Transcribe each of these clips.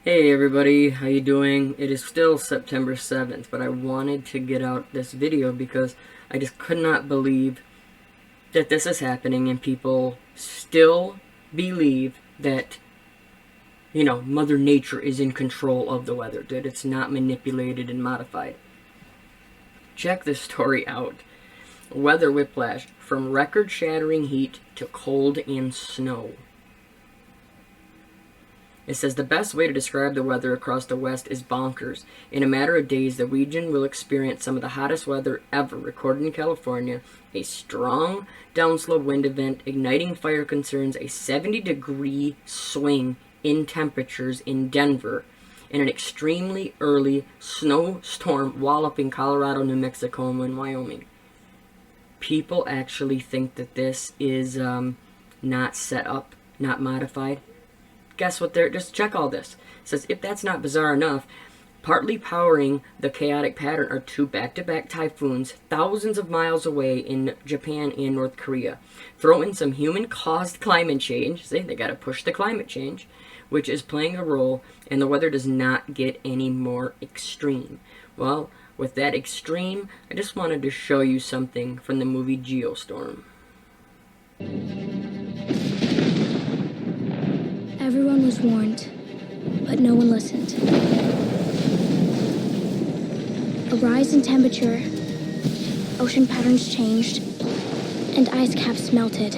Hey everybody, how you doing? It is still September 7th, but I wanted to get out this video because I just could not believe that this is happening and people still believe that, Mother Nature is in control of the weather, that it's not manipulated and modified. Check this story out. Weather whiplash, from record-shattering heat to cold and snow. It says the best way to describe the weather across the West is bonkers. In a matter of days, the region will experience some of the hottest weather ever recorded in California, a strong downslope wind event, igniting fire concerns, a 70-degree swing in temperatures in Denver, and an extremely early snowstorm walloping Colorado, New Mexico, and Wyoming. People actually think that this is not set up, not modified. Guess what? Just check all this. It says, if that's not bizarre enough, partly powering the chaotic pattern are two back-to-back typhoons thousands of miles away in Japan and North Korea. Throw in some human-caused climate change. See, they got to push the climate change, which is playing a role, and the weather does not get any more extreme. Well, with that extreme, I just wanted to show you something from the movie GEOSTORM. Everyone was warned, but no one listened. A rise in temperature, ocean patterns changed, and ice caps melted.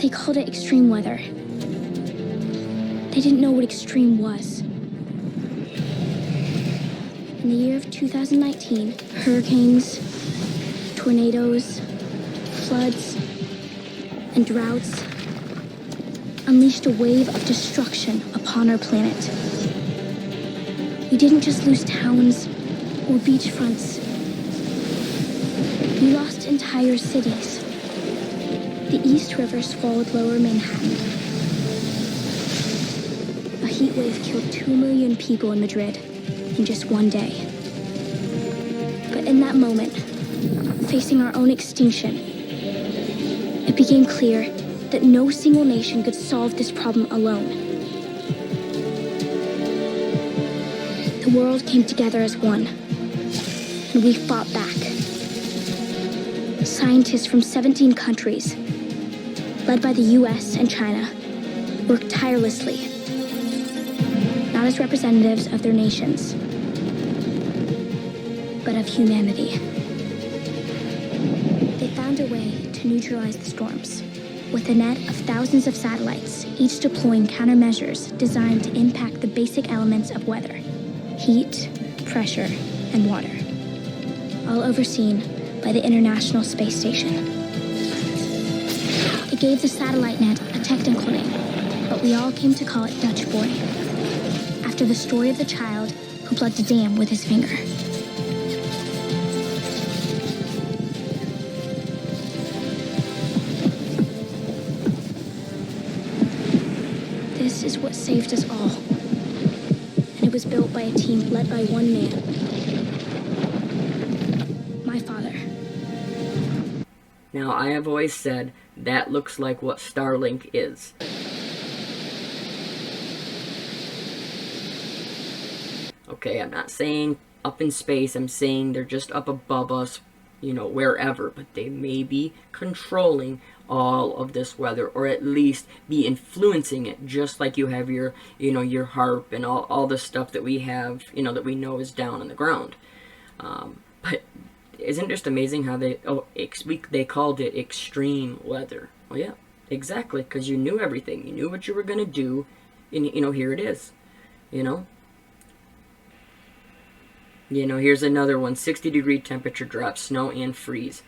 They called it extreme weather. They didn't know what extreme was. In the year of 2019, hurricanes, tornadoes, floods, and droughts unleashed a wave of destruction upon our planet. We didn't just lose towns or beachfronts. We lost entire cities. The East River swallowed Lower Manhattan. A heat wave killed 2 million people in Madrid in just one day. But in that moment, facing our own extinction, it became clear that no single nation could solve this problem alone. The world came together as one, and we fought back. Scientists from 17 countries, led by the US and China, worked tirelessly, not as representatives of their nations, but of humanity. They found a way to neutralize the storms, with a net of thousands of satellites, each deploying countermeasures designed to impact the basic elements of weather: heat, pressure, and water, all overseen by the International Space Station. It gave the satellite net a technical name, but we all came to call it Dutch Boy, after the story of the child who plugged a dam with his finger. This is what saved us all. And it was built by a team led by one man. My father. Now, I have always said that looks like what Starlink is. Okay, I'm not saying up in space, I'm saying they're just up above us, wherever, but they may be controlling all of this weather, or at least be influencing it, just like you have your, your HARP and all the stuff that we have, that we know is down on the ground. But isn't it just amazing how they called it extreme weather? Well, yeah, exactly, because you knew everything. You knew what you were going to do, and, here it is, here's another one. 60-degree temperature drop, snow and freeze.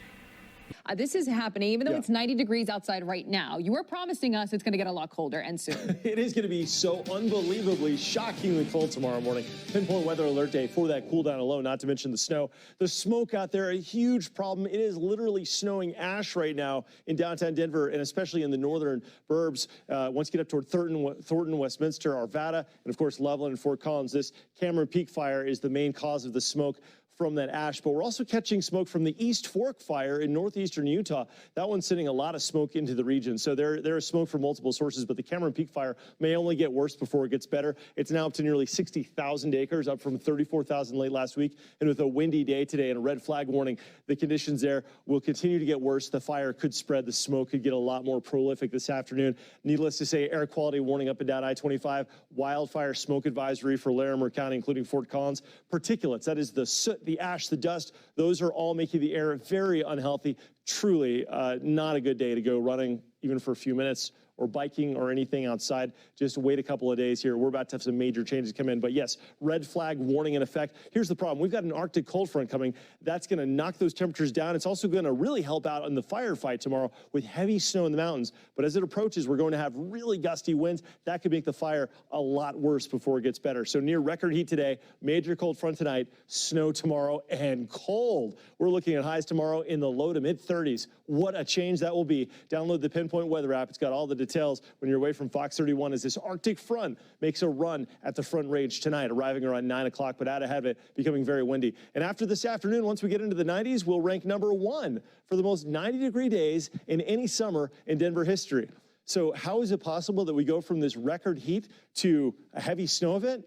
This is happening even though it's 90 degrees outside right now. You were promising us it's going to get a lot colder and soon. It is going to be so unbelievably, shockingly cold tomorrow morning. Pinpoint weather alert day for that cool down alone, not to mention the snow. The smoke out there, a huge problem. It is literally snowing ash right now in downtown Denver, and especially in the northern burbs. Once you get up toward Thornton, Westminster, Arvada, and of course Loveland and Fort Collins, this Cameron Peak fire is the main cause of the smoke. from that ash, but we're also catching smoke from the East Fork fire in northeastern Utah. That one's sending a lot of smoke into the region. So there is smoke from multiple sources, but the Cameron Peak fire may only get worse before it gets better. It's now up to nearly 60,000 acres, up from 34,000 late last week. And with a windy day today and a red flag warning, the conditions there will continue to get worse. The fire could spread. The smoke could get a lot more prolific this afternoon. Needless to say, air quality warning up and down I-25, wildfire smoke advisory for Larimer County, including Fort Collins. Particulates, that is the soot, the ash, the dust, those are all making the air very unhealthy. Truly not a good day to go running even for a few minutes or biking or anything outside. Just wait a couple of days here. We're about to have some major changes come in. But yes, red flag warning in effect. Here's the problem. We've got an Arctic cold front coming. That's going to knock those temperatures down. It's also going to really help out in the firefight tomorrow with heavy snow in the mountains. But as it approaches, we're going to have really gusty winds. That could make the fire a lot worse before it gets better. So near record heat today, major cold front tonight, snow tomorrow, and cold. We're looking at highs tomorrow in the low to mid 30s. What a change that will be. Download the Pinpoint Weather app. It's got all the details when you're away from Fox 31 as this Arctic front makes a run at the Front Range tonight, arriving around 9 o'clock, but out ahead of it, becoming very windy. And after this afternoon, once we get into the 90s, we'll rank #1 for the most 90-degree days in any summer in Denver history. So how is it possible that we go from this record heat to a heavy snow event?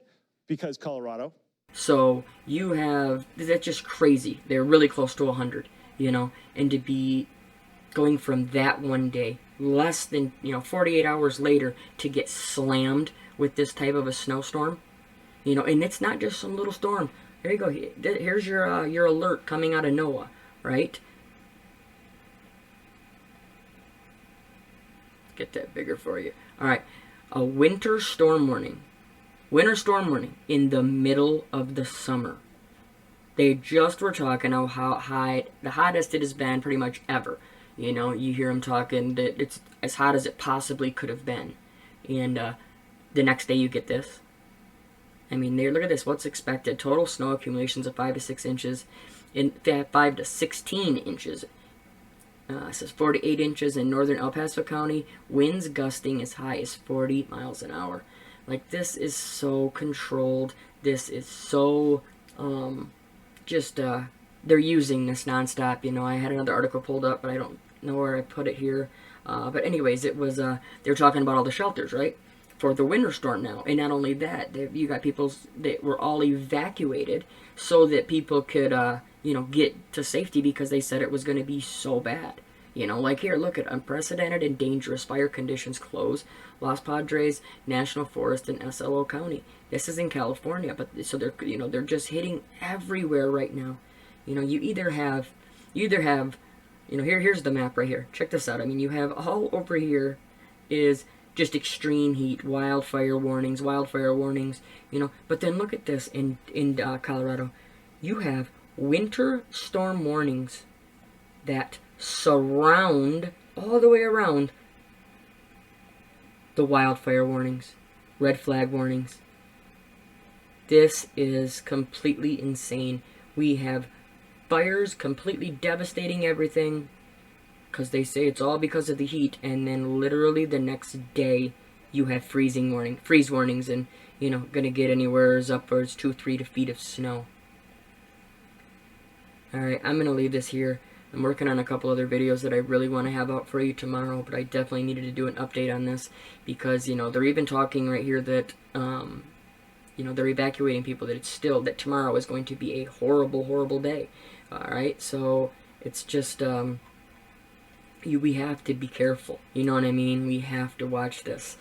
Because Colorado. So you have, that's just crazy. They're really close to 100, you know, and to be going from that one day, less than 48 hours later, to get slammed with this type of a snowstorm, and it's not just some little storm. There you go. Here's your alert coming out of NOAA, right? Get that bigger for you. All right, a winter storm warning. Winter storm warning in the middle of the summer. They just were talking how high, the hottest it has been pretty much ever. You hear them talking that it's as hot as it possibly could have been. And the next day you get this. I mean, look at this. What's expected? Total snow accumulations of 5 to 6 inches. In fact, 5 to 16 inches. It says 4 to 8 inches in northern El Paso County. Winds gusting as high as 40 miles an hour. Like, this is so controlled. This is so they're using this nonstop. I had another article pulled up, but I don't know where I put it here. But anyways, it was they were talking about all the shelters, right, for the winter storm now. And not only that, you got people that were all evacuated so that people could get to safety because they said it was going to be so bad. Like here, look at unprecedented and dangerous fire conditions close Los Padres National Forest in SLO County. This is in California, but so they're just hitting everywhere right now. You either have here's the map right here. Check this out. I mean, you have all over here is just extreme heat, wildfire warnings, but then look at this in Colorado. You have winter storm warnings that surround all the way around the wildfire warnings, red flag warnings. This is completely insane. We have fires completely devastating everything because they say it's all because of the heat, and then literally the next day you have freeze warnings, and gonna get anywhere upwards 2-3 feet of snow. Alright, I'm gonna leave this here. I'm working on a couple other videos that I really want to have out for you tomorrow, but I definitely needed to do an update on this because they're even talking right here that they're evacuating people, that tomorrow is going to be a horrible, horrible day. Alright, so it's just, we have to be careful. You know what I mean? We have to watch this.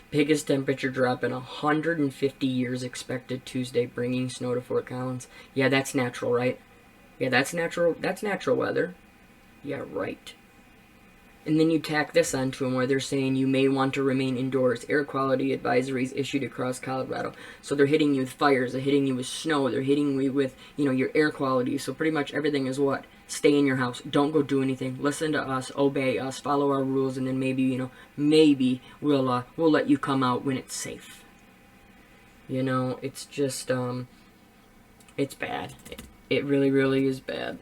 Biggest temperature drop in 150 years expected Tuesday, bringing snow to Fort Collins. Yeah, that's natural, right? Yeah, that's natural weather. Yeah, right. And then you tack this onto them where they're saying you may want to remain indoors. Air quality advisories issued across Colorado. So they're hitting you with fires, they're hitting you with snow, they're hitting you with, your air quality. So pretty much everything is what? Stay in your house. Don't go do anything. Listen to us, obey us, follow our rules, and then maybe, maybe we'll let you come out when it's safe. It's just, it's bad. It really, really is bad.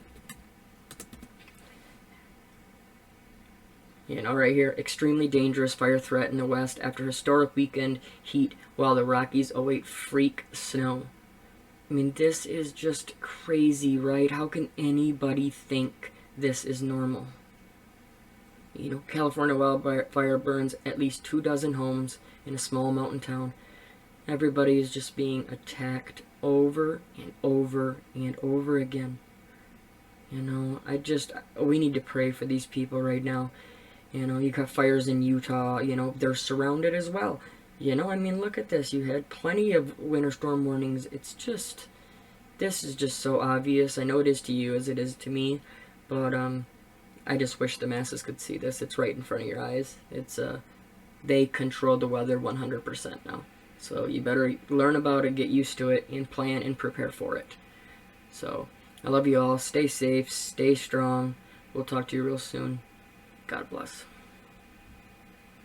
Right here, extremely dangerous fire threat in the west after historic weekend heat while the Rockies await freak snow. I mean, this is just crazy, right? How can anybody think this is normal? You know, California wildfire burns at least 24 homes in a small mountain town. Everybody is just being attacked over and over and over again. You know, we need to pray for these people right now. You know, you got fires in Utah, you know, they're surrounded as well. You know, I mean, look at this. You had plenty of winter storm warnings. It's just, this is just so obvious. I know it is to you as it is to me, but I just wish the masses could see this. It's right in front of your eyes. It's they control the weather 100% now. So you better learn about it, get used to it, and plan and prepare for it. So I love you all. Stay safe, stay strong. We'll talk to you real soon. God bless.